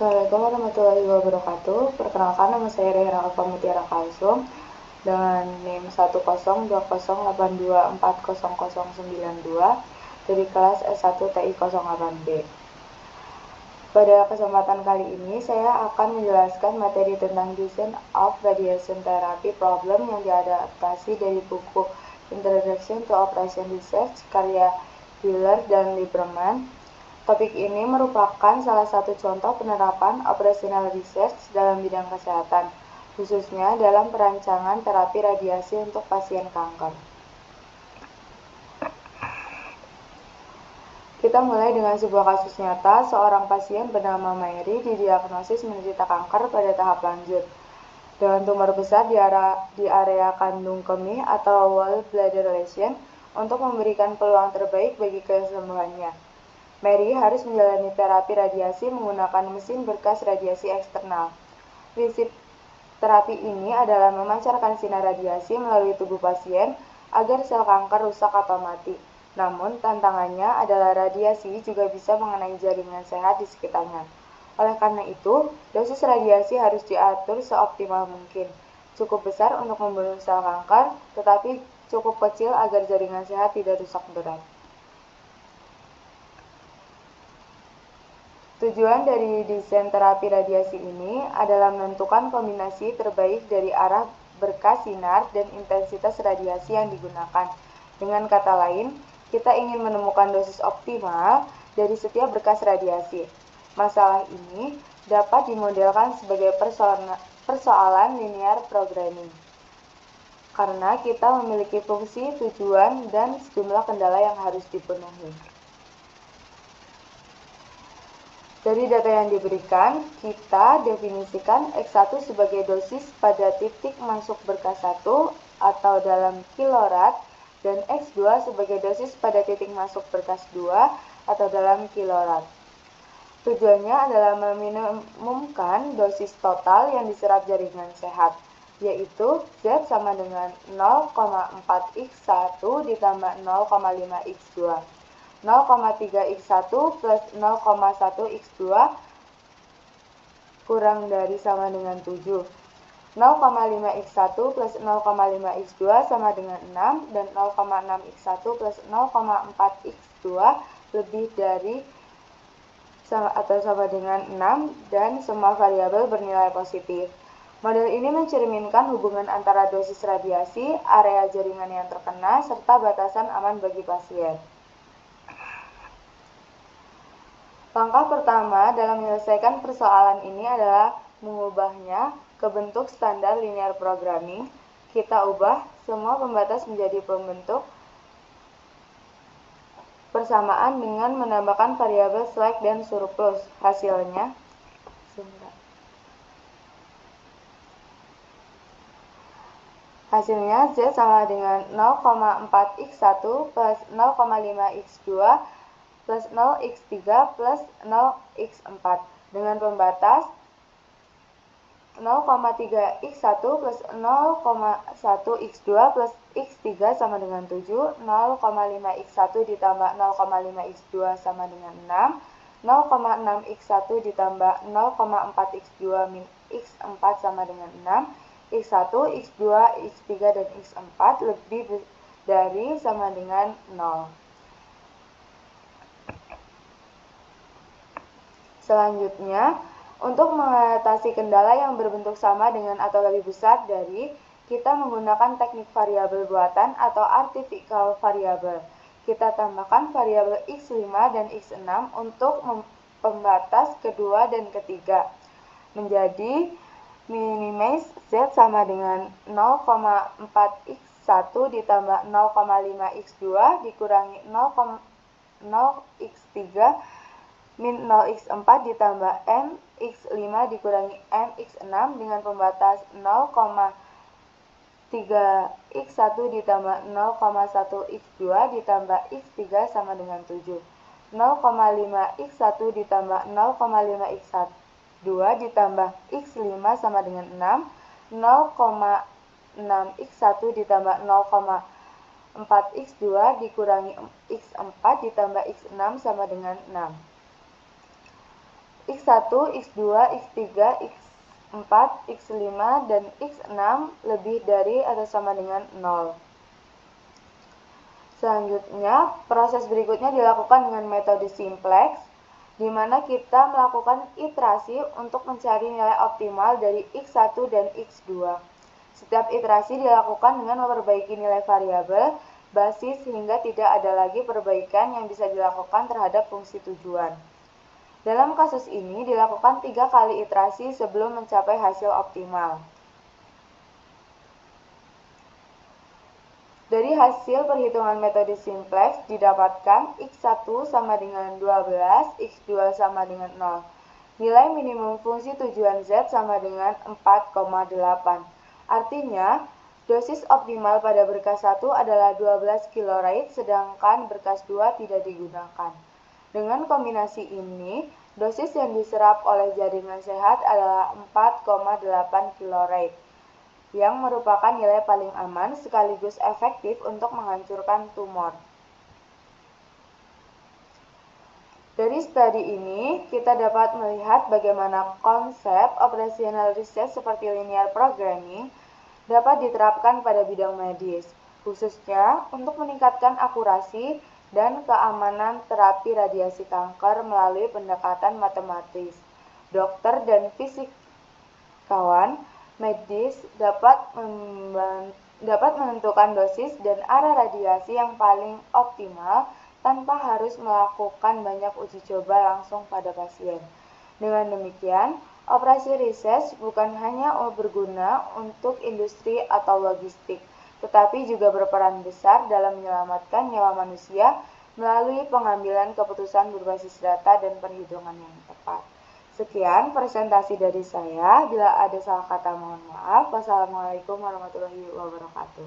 Assalamualaikum warahmatullahi wabarakatuh. Perkenalkan, nama saya Rehera Alfa Mutiara Kalsum dengan NIM 10208240092 dari kelas S1 TI 08B. Pada kesempatan kali ini, saya akan menjelaskan materi tentang Design of Radiation Therapy Problem yang diadaptasi dari buku Introduction to Operation Research karya Wheeler dan Lieberman. Topik ini merupakan salah satu contoh penerapan operational research dalam bidang kesehatan, khususnya dalam perancangan terapi radiasi untuk pasien kanker. Kita mulai dengan sebuah kasus nyata. Seorang pasien bernama Mary didiagnosis menderita kanker pada tahap lanjut dengan tumor besar di area kandung kemih atau wall bladder lesion. Untuk memberikan peluang terbaik bagi kesembuhannya, Mary harus menjalani terapi radiasi menggunakan mesin berkas radiasi eksternal. Prinsip terapi ini adalah memancarkan sinar radiasi melalui tubuh pasien agar sel kanker rusak atau mati. Namun, tantangannya adalah radiasi juga bisa mengenai jaringan sehat di sekitarnya. Oleh karena itu, dosis radiasi harus diatur seoptimal mungkin. Cukup besar untuk membunuh sel kanker, tetapi cukup kecil agar jaringan sehat tidak rusak berat. Tujuan dari desain terapi radiasi ini adalah menentukan kombinasi terbaik dari arah berkas sinar dan intensitas radiasi yang digunakan. Dengan kata lain, kita ingin menemukan dosis optimal dari setiap berkas radiasi. Masalah ini dapat dimodelkan sebagai persoalan linear programming, karena kita memiliki fungsi, tujuan, dan sejumlah kendala yang harus dipenuhi. Dari data yang diberikan, kita definisikan X1 sebagai dosis pada titik masuk berkas 1 atau dalam kilorad, dan X2 sebagai dosis pada titik masuk berkas 2 atau dalam kilorad. Tujuannya adalah meminimumkan dosis total yang diserap jaringan sehat, yaitu Z sama dengan 0,4x1 ditambah 0,5x2. 0,3x1 plus 0,1x2 kurang dari sama dengan 7. 0,5x1 plus 0,5x2 sama dengan 6, dan 0,6x1 plus 0,4x2 lebih dari atau sama dengan 6, dan semua variabel bernilai positif. Model ini mencerminkan hubungan antara dosis radiasi, area jaringan yang terkena, serta batasan aman bagi pasien. Langkah pertama dalam menyelesaikan persoalan ini adalah mengubahnya ke bentuk standar linear programming. Kita ubah semua pembatas menjadi pembentuk persamaan dengan menambahkan variabel slack dan surplus. Hasilnya Z sama dengan 0,4x1 plus 0,5x2 plus 0x3 plus 0x4 dengan pembatas 0,3x1 plus 0,1x2 plus x3 sama dengan 7, 0,5x1 ditambah 0,5x2 sama dengan 6, 0,6x1 ditambah 0,4x2 min x4 sama dengan 6, x1, x2, x3, dan x4 lebih dari sama dengan 0. Selanjutnya, untuk mengatasi kendala yang berbentuk sama dengan atau lebih besar dari, kita menggunakan teknik variabel buatan atau artificial variable. Kita tambahkan variabel x5 dan x6 untuk pembatas kedua dan ketiga, menjadi minimize Z sama dengan 0,4x1 ditambah 0,5x2 dikurangi 0x3 min 0x4 ditambah mx5 dikurangi mx6 dengan pembatas 0,3x1 ditambah 0,1x2 ditambah x3 sama dengan 7. 0,5x1 ditambah 0,5x2 ditambah x5 sama dengan 6. 0,6x1 ditambah 0,4x2 dikurangi x4 ditambah x6 sama dengan 6. X1, X2, X3, X4, X5, dan X6 lebih dari atau sama dengan 0. Selanjutnya, proses berikutnya dilakukan dengan metode simplex, di mana kita melakukan iterasi untuk mencari nilai optimal dari X1 dan X2. Setiap iterasi dilakukan dengan memperbaiki nilai variabel basis hingga tidak ada lagi perbaikan yang bisa dilakukan terhadap fungsi tujuan. Dalam kasus ini dilakukan 3 kali iterasi sebelum mencapai hasil optimal. Dari hasil perhitungan metode simplex didapatkan X1 sama dengan 12, X2 sama dengan 0. Nilai minimum fungsi tujuan Z sama dengan 4,8. Artinya, dosis optimal pada berkas 1 adalah 12 kilorait, sedangkan berkas 2 tidak digunakan. Dengan kombinasi ini, dosis yang diserap oleh jaringan sehat adalah 4,8 kilorait, yang merupakan nilai paling aman sekaligus efektif untuk menghancurkan tumor. Dari studi ini, kita dapat melihat bagaimana konsep operasional riset seperti linear programming dapat diterapkan pada bidang medis, khususnya untuk meningkatkan akurasi dan keamanan terapi radiasi kanker melalui pendekatan matematis. Dokter dan fisikawan medis dapat menentukan dosis dan arah radiasi yang paling optimal tanpa harus melakukan banyak uji coba langsung pada pasien. Dengan demikian, operasi riset bukan hanya berguna untuk industri atau logistik, tetapi juga berperan besar dalam menyelamatkan nyawa manusia melalui pengambilan keputusan berbasis data dan perhitungan yang tepat. Sekian presentasi dari saya. Bila ada salah kata mohon maaf. Wassalamualaikum warahmatullahi wabarakatuh.